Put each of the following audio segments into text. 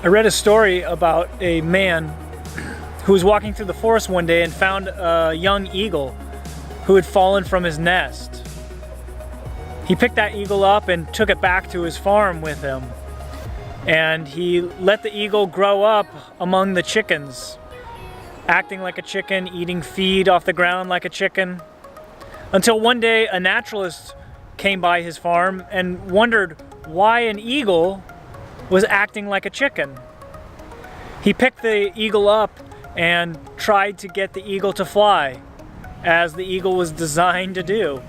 I read a story about a man who was walking through the forest one day and found a young eagle who had fallen from his nest. He picked that eagle up and took it back to his farm with him. And he let the eagle grow up among the chickens, acting like a chicken, eating feed off the ground like a chicken. Until one day a naturalist came by his farm and wondered why an eagle was acting like a chicken. He picked the eagle up and tried to get the eagle to fly, as the eagle was designed to do.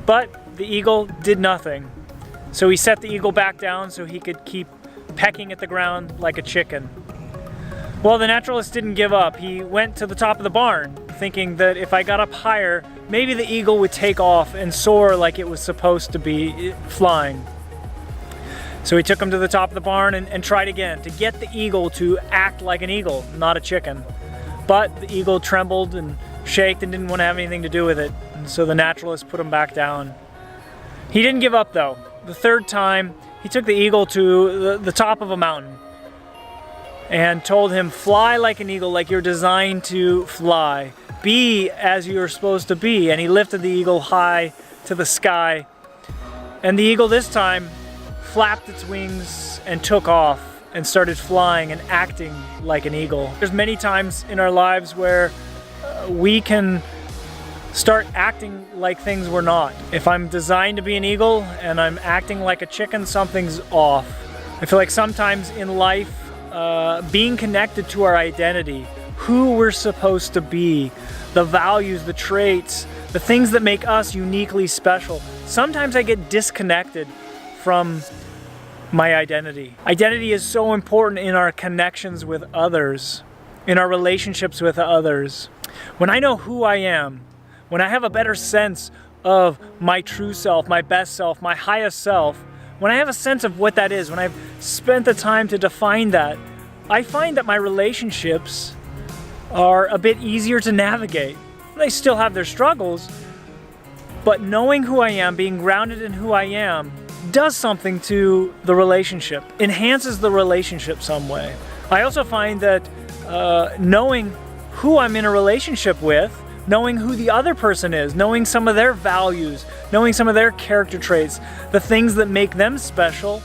But the eagle did nothing. So he set the eagle back down so he could keep pecking at the ground like a chicken. Well, the naturalist didn't give up. He went to the top of the barn, thinking that if I got up higher, maybe the eagle would take off and soar like it was supposed to be flying. So he took him to the top of the barn and tried again to get the eagle to act like an eagle, not a chicken. But the eagle trembled and shaked and didn't want to have anything to do with it. And so the naturalist put him back down. He didn't give up though. The third time, he took the eagle to the top of a mountain and told him, fly like an eagle, like you're designed to fly. Be as you're supposed to be. And he lifted the eagle high to the sky. And the eagle this time flapped its wings and took off and started flying and acting like an eagle. There's many times in our lives where we can start acting like things we're not. If I'm designed to be an eagle and I'm acting like a chicken, something's off. I feel like sometimes in life, being connected to our identity, who we're supposed to be, the values, the traits, the things that make us uniquely special, sometimes I get disconnected from my identity. Identity is so important in our connections with others, in our relationships with others. When I know who I am, when I have a better sense of my true self, my best self, my highest self, when I have a sense of what that is, when I've spent the time to define that, I find that my relationships are a bit easier to navigate. They still have their struggles, but knowing who I am, being grounded in who I am, does something to the relationship, enhances the relationship some way. I also find that knowing who I'm in a relationship with, knowing who the other person is, knowing some of their values, knowing some of their character traits, the things that make them special,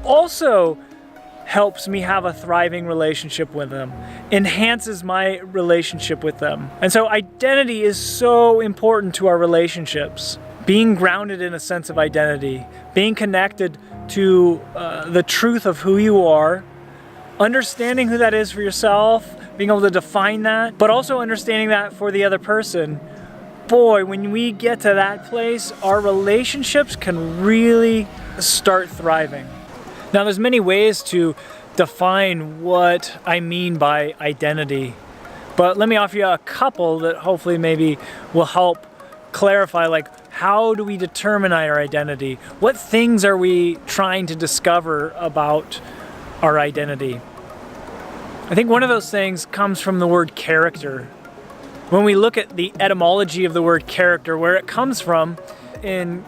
also helps me have a thriving relationship with them, enhances my relationship with them. And so identity is so important to our relationships. Being grounded in a sense of identity, being connected to the truth of who you are, understanding who that is for yourself, being able to define that, but also understanding that for the other person. Boy, when we get to that place, our relationships can really start thriving. Now, there's many ways to define what I mean by identity, but let me offer you a couple that hopefully maybe will help clarify, like, how do we determine our identity? What things are we trying to discover about our identity? I think one of those things comes from the word character. When we look at the etymology of the word character, where it comes from, in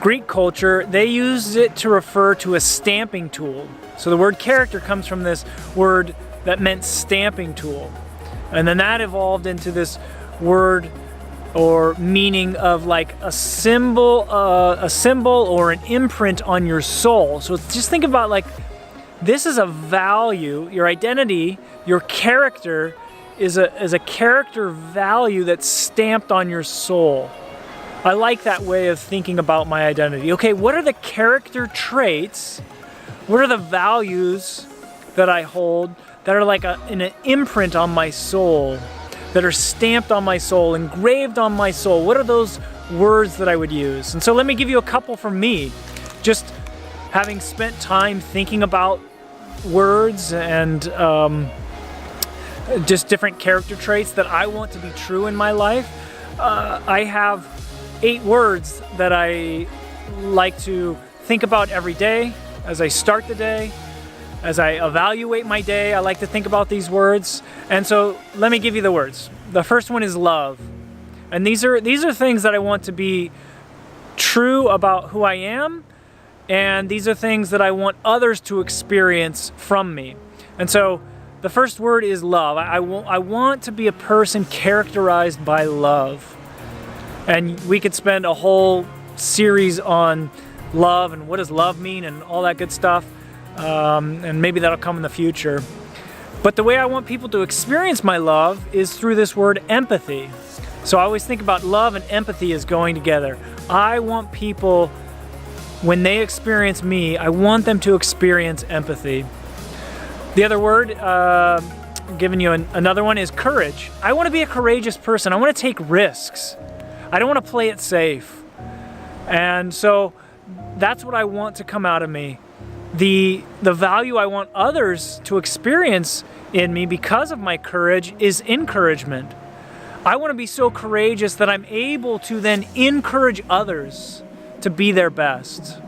Greek culture, they used it to refer to a stamping tool. So the word character comes from this word that meant stamping tool. And then that evolved into this word or meaning of like a symbol or an imprint on your soul. So just think about, like, this is a value. Your identity, your character is a character value that's stamped on your soul. I like that way of thinking about my identity. Okay, what are the character traits? What are the values that I hold that are like an imprint on my soul, that are stamped on my soul, engraved on my soul? What are those words that I would use? And so let me give you a couple from me. Just having spent time thinking about words and just different character traits that I want to be true in my life, I have 8 words that I like to think about every day as I start the day. As I evaluate my day, I like to think about these words. And so let me give you the words. The first one is love. And these are things that I want to be true about who I am and these are things that I want others to experience from me. And so the first word is love. I want to be a person characterized by love. And we could spend a whole series on love and what does love mean and all that good stuff. And maybe that'll come in the future. But the way I want people to experience my love is through this word empathy. So I always think about love and empathy as going together. I want people, when they experience me, I want them to experience empathy. The other word, giving you another one, is courage. I want to be a courageous person. I want to take risks. I don't want to play it safe. And so that's what I want to come out of me. The value I want others to experience in me because of my courage is encouragement. I want to be so courageous that I'm able to then encourage others to be their best.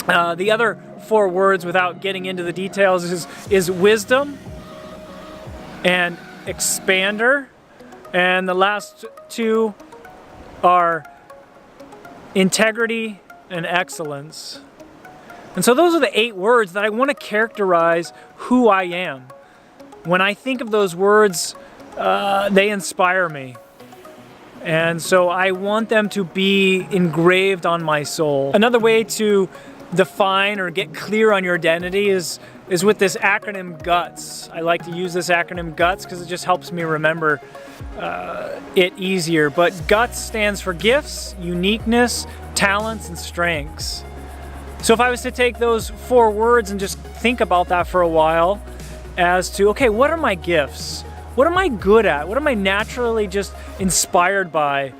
The other 4 words, without getting into the details, is wisdom and expander. And the last 2 are integrity and excellence. And so those are the 8 words that I want to characterize who I am. When I think of those words, they inspire me. And so I want them to be engraved on my soul. Another way to define or get clear on your identity is with this acronym GUTS. I like to use this acronym GUTS because it just helps me remember it easier. But GUTS stands for gifts, uniqueness, talents, and strengths. So if I was to take those 4 words and just think about that for a while as to, okay, what are my gifts? What am I good at? What am I naturally just inspired by?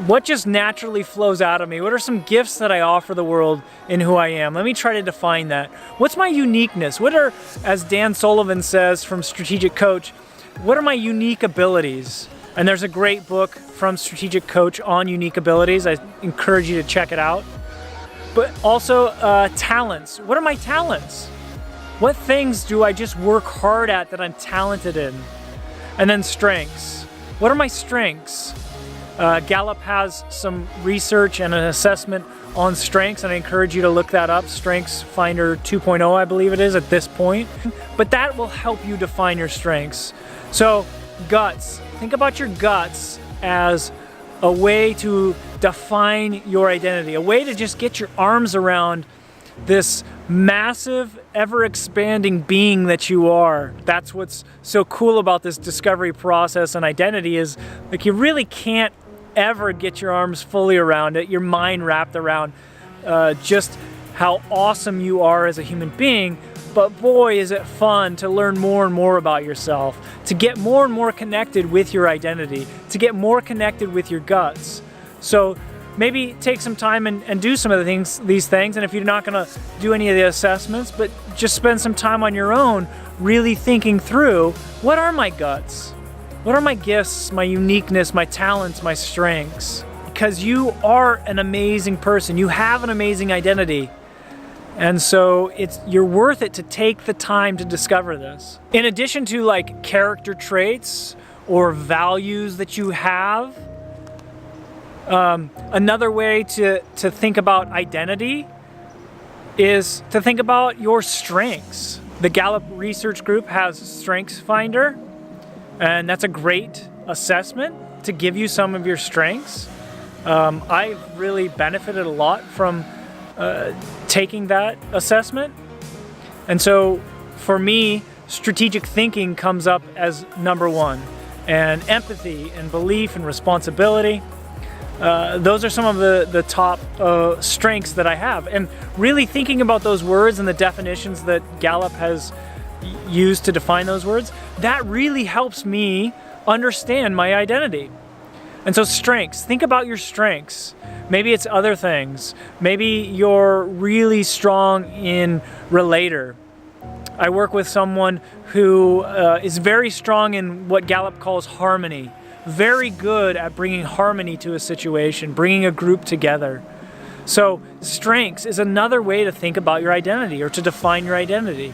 What just naturally flows out of me? What are some gifts that I offer the world in who I am? Let me try to define that. What's my uniqueness? What are, as Dan Sullivan says from Strategic Coach, what are my unique abilities? And there's a great book from Strategic Coach on unique abilities. I encourage you to check it out. But also talents. What are my talents? What things do I just work hard at that I'm talented in? And then strengths. What are my strengths? Gallup has some research and an assessment on strengths, and I encourage you to look that up. Strengths Finder 2.0, I believe it is at this point. But that will help you define your strengths. So guts. Think about your guts as a way to define your identity, a way to just get your arms around this massive, ever-expanding being that you are. That's what's so cool about this discovery process and identity is, like, you really can't ever get your arms fully around it, your mind wrapped around just how awesome you are as a human being. But boy, is it fun to learn more and more about yourself, to get more and more connected with your identity, to get more connected with your guts. So maybe take some time and do some of these things. And if you're not going to do any of the assessments, but just spend some time on your own, really thinking through, what are my guts? What are my gifts, my uniqueness, my talents, my strengths? Because you are an amazing person. You have an amazing identity. And so you're worth it to take the time to discover this. In addition to like character traits or values that you have, another way to think about identity is to think about your strengths. The Gallup Research Group has Strengths Finder, and that's a great assessment to give you some of your strengths. I've really benefited a lot from taking that assessment. And so for me, strategic thinking comes up as number 1, and empathy and belief and responsibility. Those are some of the top strengths that I have. And really thinking about those words and the definitions that Gallup has used to define those words, that really helps me understand my identity. And so strengths, think about your strengths. Maybe it's other things. Maybe you're really strong in relator. I work with someone who is very strong in what Gallup calls harmony. Very good at bringing harmony to a situation, bringing a group together. So strengths is another way to think about your identity or to define your identity.